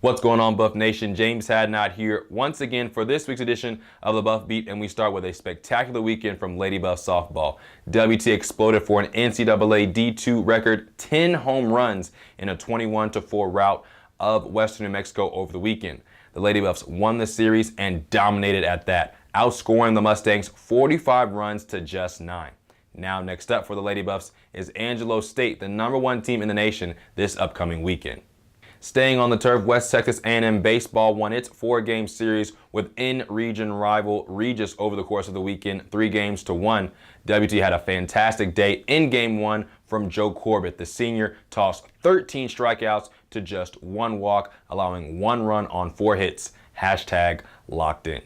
What's going on, Buff Nation? James Hadnot here once again for this week's edition of the Buff Beat, and we start with a spectacular weekend from Lady Buff softball. WT exploded for an NCAA D2 record 10 home runs in a 21-4 rout of Western New Mexico over the weekend. The Lady Buffs won the series and dominated at that, outscoring the Mustangs 45 runs to just 9. Now next up for the Lady Buffs is Angelo State, the #1 team in the nation this upcoming weekend. Staying on the turf, West Texas A&M baseball won its 4-game series with in-region rival Regis over the course of the weekend, 3-1. WT had a fantastic day in Game 1 from Joe Corbett. The senior tossed 13 strikeouts to just 1 walk, allowing 1 run on 4 hits. #locked in.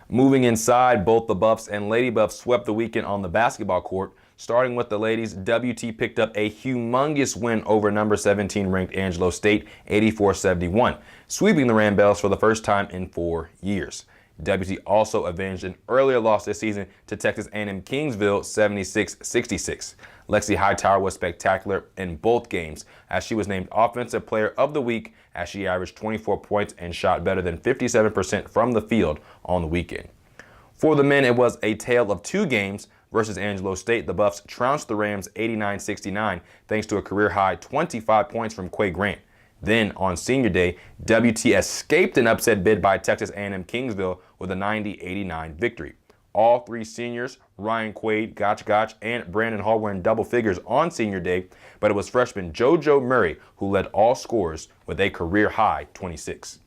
Moving inside, both the Buffs and Lady Buffs swept the weekend on the basketball court. Starting with the ladies, WT picked up a humongous win over number 17 ranked Angelo State, 84-71, sweeping the Ramblers for the first time in 4 years. WT also avenged an earlier loss this season to Texas A&M Kingsville, 76-66. Lexi Hightower was spectacular in both games, as she was named Offensive Player of the Week as she averaged 24 points and shot better than 57% from the field on the weekend. For the men, it was a tale of 2 games. Versus Angelo State, the Buffs trounced the Rams 89-69 thanks to a career-high 25 points from Quay Grant. Then, on senior day, WT escaped an upset bid by Texas A&M Kingsville with a 90-89 victory. All 3 seniors, Ryan Quaid, Gotch, and Brandon Hall, were in double figures on senior day, but it was freshman JoJo Murray who led all scorers with a career-high 26.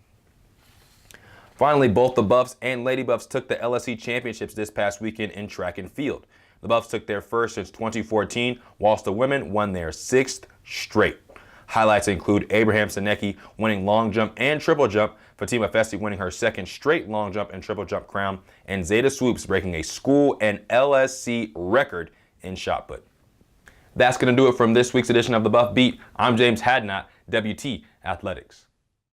Finally, both the Buffs and Lady Buffs took the LSC championships this past weekend in track and field. The Buffs took their first since 2014, whilst the women won their 6th straight. Highlights include Abraham Sinecki winning long jump and triple jump, Fatima Festi winning her 2nd straight long jump and triple jump crown, and Zeta Swoops breaking a school and LSC record in shot put. That's going to do it from this week's edition of the Buff Beat. I'm James Hadnot, WT Athletics.